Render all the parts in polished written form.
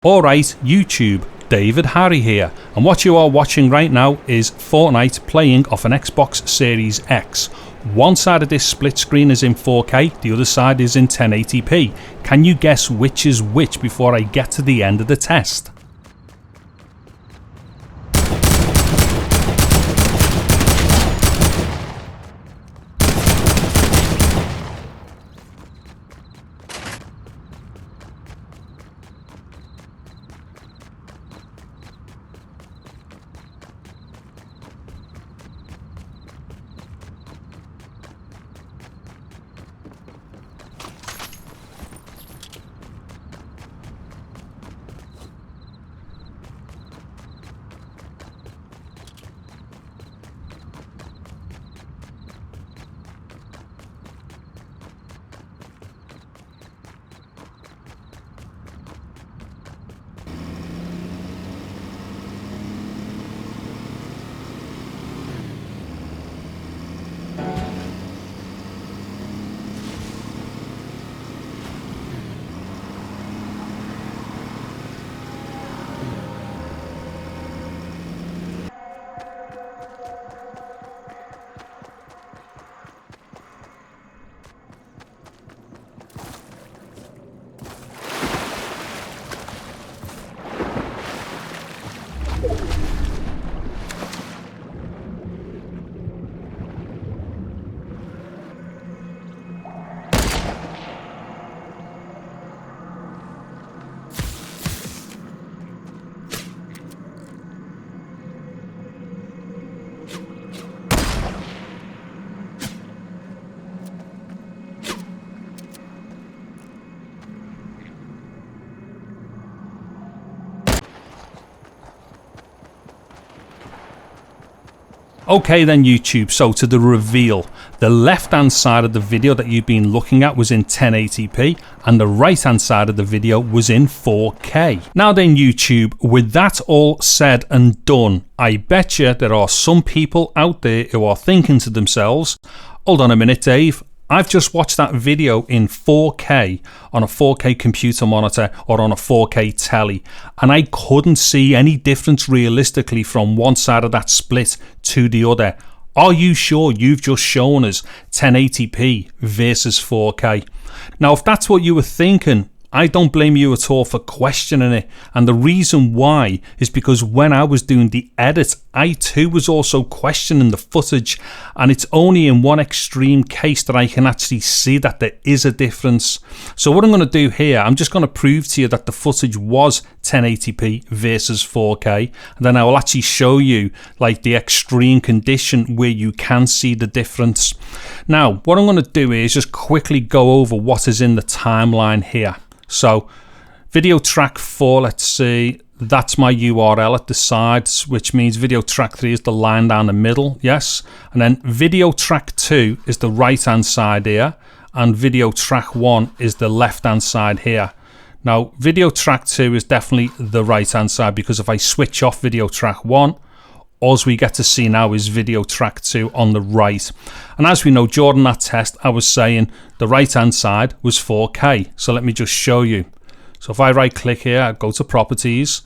Alright YouTube, David Harry here, and what you are watching right now is Fortnite playing off an Xbox Series X. One side of this split screen is in 4K, the other side is in 1080p. Can you guess which is which before I get to the end of the test? Okay then YouTube, so to the reveal. The left hand side of the video that you've been looking at was in 1080p and the right hand side of the video was in 4K. Now then YouTube, with that all said and done, I bet you there are some people out there who are thinking to themselves, hold on a minute Dave, I've just watched that video in 4K on a 4K computer monitor or on a 4K telly, and I couldn't see any difference realistically from one side of that split to the other. Are you sure you've just shown us 1080p versus 4K? Now, if that's what you were thinking, I don't blame you at all for questioning it, and the reason why is because when I was doing the edit, I too was also questioning the footage, and it's only in one extreme case that I can actually see that there is a difference. So what I'm going to do here, I'm just going to prove to you that the footage was 1080p versus 4K, and then I will actually show you like the extreme condition where you can see the difference. Now what I'm going to do is just quickly go over what is in the timeline here. So video track 4, let's see, that's my URL at the sides, which means video track 3 is the line down the middle, yes, and then video track 2 is the right hand side here, and video track 1 is the left hand side here. Now video track 2 is definitely the right hand side, because if I switch off video track 1, all we get to see now is video track 2 on the right. And as we know, during that test, I was saying the right hand side was 4K. So let me just show you. So if I right click here, go to properties,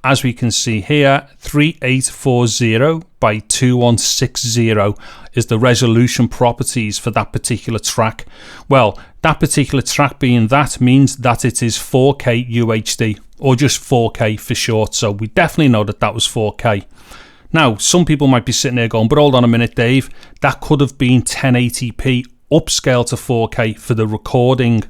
as we can see here, 3840 by 2160 is the resolution properties for that particular track. Well, that particular track being that means that it is 4K UHD, or just 4K for short. So we definitely know that that was 4K. Now, some people might be sitting there going, but hold on a minute, Dave, that could have been 1080p upscaled to 4K for the recording.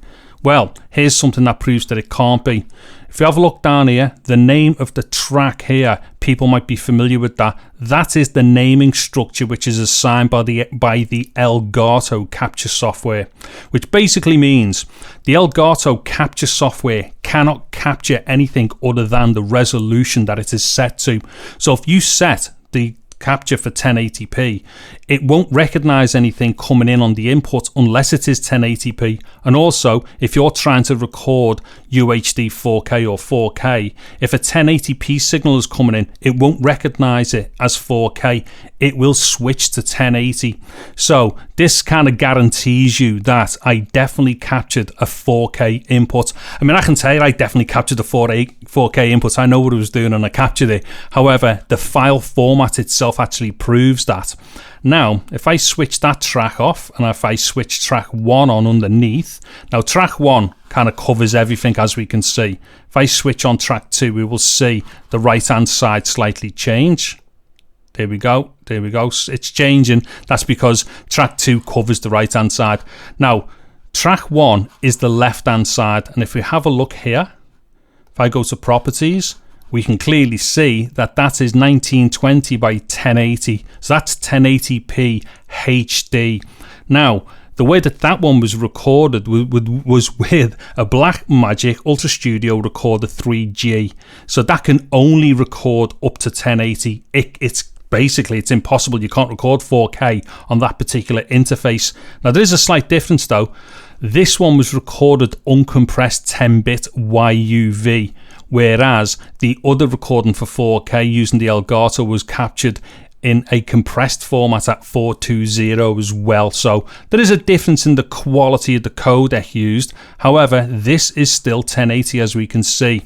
Well, here's something that proves that it can't be. If you have a look down here, the name of the track here, people might be familiar with that. That is the naming structure which is assigned by the Elgato capture software, which basically means the Elgato capture software cannot capture anything other than the resolution that it is set to. So if you set the capture for 1080p, it won't recognize anything coming in on the input unless it is 1080p. And also, if you're trying to record UHD 4K or 4K, if a 1080p signal is coming in, it won't recognize it as 4K. It will switch to 1080. So this kind of guarantees you that I definitely captured a 4K input. I mean, I can tell you I definitely captured a 4K input. I know what I was doing and I captured it. However, the file format itself actually proves that. Now, if I switch that track off and if I switch track 1 on underneath, now track 1 kind of covers everything, as we can see. If I switch on track 2, we will see the right hand side slightly change. There we go, there we go, it's changing. That's because track 2 covers the right hand side. Now, track 1 is the left hand side, and if we have a look here, if I go to properties, we can clearly see that that is 1920 by 1080. So that's 1080p HD. Now, the way that that one was recorded was with a BlackMagic UltraStudio Recorder 3G. So that can only record up to 1080. It's basically, it's impossible. You can't record 4K on that particular interface. Now, there is a slight difference though. This one was recorded uncompressed 10-bit YUV, whereas the other recording for 4K using the Elgato was captured in a compressed format at 420 as well. So there is a difference in the quality of the codec used. However, this is still 1080, as we can see.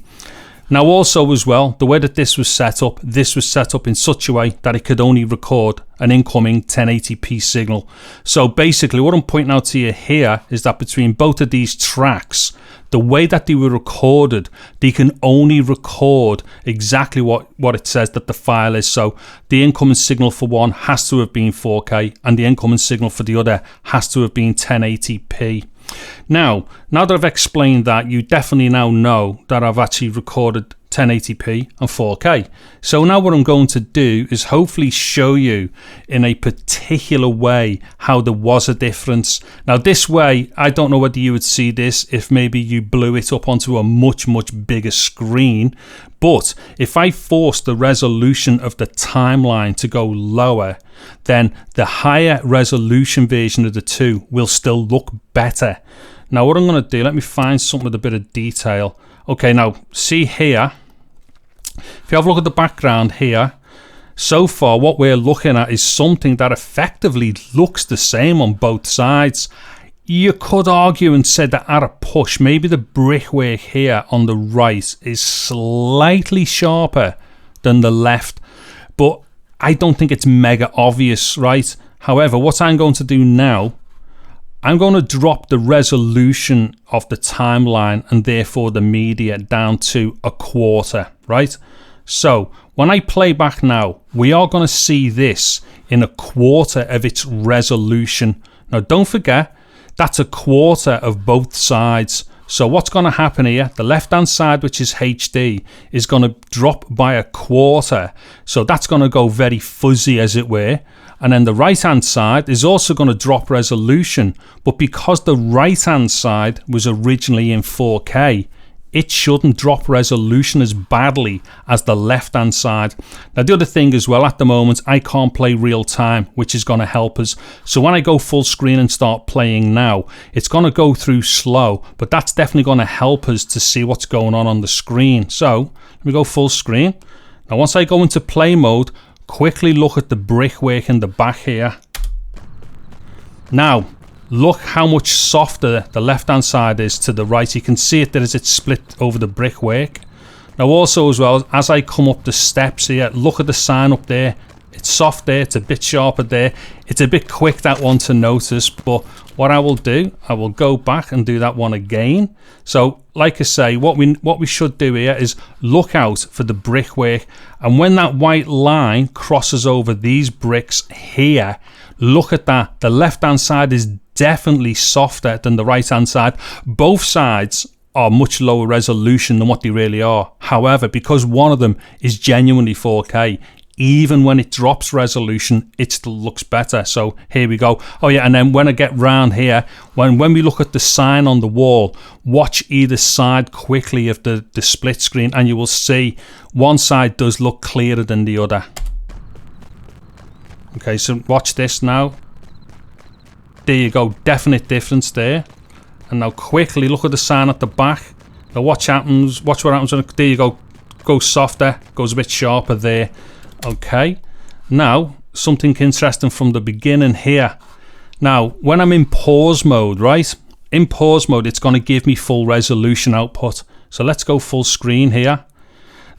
Now also as well, the way that this was set up in such a way that it could only record an incoming 1080p signal. So basically what I'm pointing out to you here is that between both of these tracks, the way that they were recorded, they can only record exactly what it says that the file is. So the incoming signal for one has to have been 4K and the incoming signal for the other has to have been 1080p. Now that I've explained that, you definitely now know that I've actually recorded 1080p and 4K. So now what I'm going to do is hopefully show you in a particular way how there was a difference. Now this way, I don't know whether you would see this if maybe you blew it up onto a much bigger screen, but if I force the resolution of the timeline to go lower, then the higher resolution version of the two will still look better. Now what I'm going to do, let me find something with a bit of detail. Okay, now see here, if you have a look at the background here, so far what we're looking at is something that effectively looks the same on both sides. You could argue and say that at a push, maybe the brickwork here on the right is slightly sharper than the left, but I don't think it's mega obvious, right? However, what I'm going to do now, I'm going to drop the resolution of the timeline and therefore the media down to 1/4, right? So when I play back now, we are going to see this in 1/4 of its resolution. Now don't forget, that's 1/4 of both sides. So what's going to happen here, the left hand side, which is HD, is going to drop by 1/4. So that's going to go very fuzzy, as it were. And then the right hand side is also going to drop resolution, but because the right hand side was originally in 4K, it shouldn't drop resolution as badly as the left hand side. Now the other thing as well, at the moment I can't play real time, which is going to help us. So when I go full screen and start playing now, it's going to go through slow, but that's definitely going to help us to see what's going on the screen. So let me go full screen. Now once I go into play mode, quickly look at the brickwork in the back here. Now look how much softer the left hand side is to the right. You can see it there as it's split over the brickwork. Now also as well, as I come up the steps here, look at the sign up there. It's soft there, it's a bit sharper there. It's a bit quick, that one, to notice, but what I will do, I will go back and do that one again. So like I say, what we should do here is look out for the brickwork, and when that white line crosses over these bricks here, look at that. The left hand side is definitely softer than the right hand side. Both sides are much lower resolution than what they really are. However, because one of them is genuinely 4K, even when it drops resolution, it still looks better. So here we go. Oh yeah, and then when I get round here, when we look at the sign on the wall, watch either side quickly of the split screen, and you will see one side does look clearer than the other. Okay, so watch this now. There you go, definite difference there. And now quickly look at the sign at the back. Now watch happens. Watch what happens when there you go. Goes softer, goes a bit sharper there. Okay. Now something interesting from the beginning here. Now when I'm in pause mode, right? In pause mode, it's going to give me full resolution output. So let's go full screen here.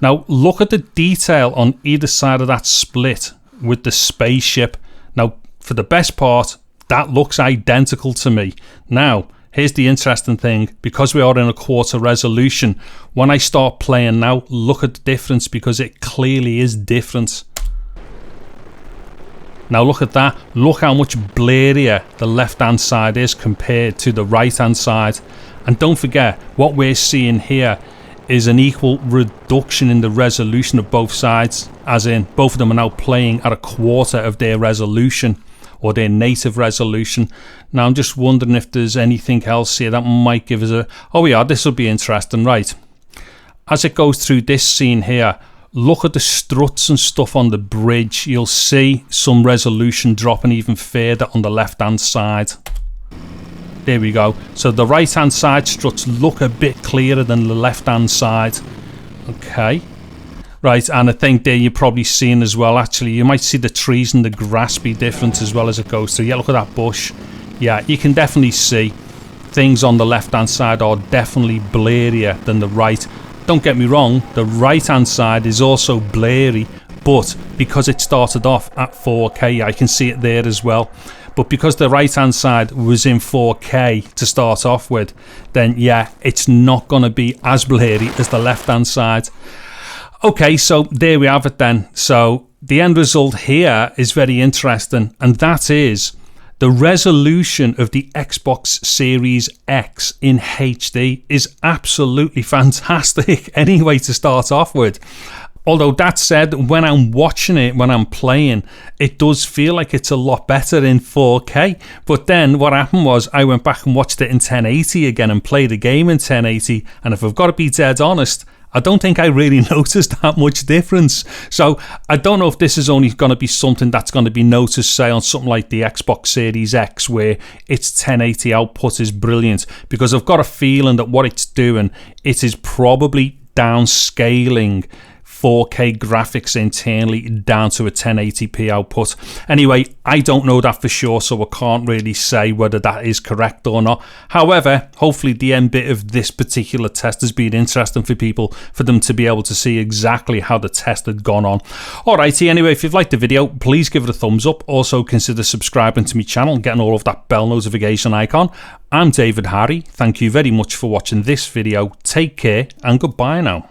Now look at the detail on either side of that split with the spaceship. Now for the best part, that looks identical to me. Now here's the interesting thing, because we are in a quarter resolution, when I start playing now, look at the difference, because it clearly is different. Now look at that, look how much blurrier the left hand side is compared to the right hand side. And don't forget, what we're seeing here is an equal reduction in the resolution of both sides, as in both of them are now playing at a quarter of their resolution, or their native resolution. Now I'm just wondering if there's anything else here that might give us a... Oh yeah, this will be interesting, right? As it goes through this scene here, look at the struts and stuff on the bridge. You'll see some resolution dropping even further on the left hand side. There we go. So the right hand side struts look a bit clearer than the left hand side. Okay. Right, and I think there you're probably seeing as well, actually, you might see the trees and the grass be different as well as it goes through. Yeah, look at that bush. Yeah, you can definitely see things on the left-hand side are definitely blurrier than the right. Don't get me wrong, the right-hand side is also blurry, but because it started off at 4K, I can see it there as well. But because the right-hand side was in 4K to start off with, then yeah, it's not going to be as blurry as the left-hand side. Okay, so there we have it then. So the end result here is very interesting, and that is the resolution of the Xbox Series X in HD is absolutely fantastic anyway to start off with. Although that said, when I'm watching it, when I'm playing, it does feel like it's a lot better in 4K. But then what happened was I went back and watched it in 1080 again and played the game in 1080, and if I've got to be dead honest, I don't think I really noticed that much difference. So I don't know if this is only going to be something that's going to be noticed, say, on something like the Xbox Series X, where its 1080 output is brilliant, because I've got a feeling that what it's doing, it is probably downscaling 4K graphics internally down to a 1080p output. Anyway, I don't know that for sure, so I can't really say whether that is correct or not. However, hopefully the end bit of this particular test has been interesting for people, for them to be able to see exactly how the test had gone on. Alrighty, anyway, if you've liked the video, please give it a thumbs up. Also consider subscribing to my channel and getting all of that bell notification icon. I'm David Harry. Thank you very much for watching this video. Take care and goodbye now.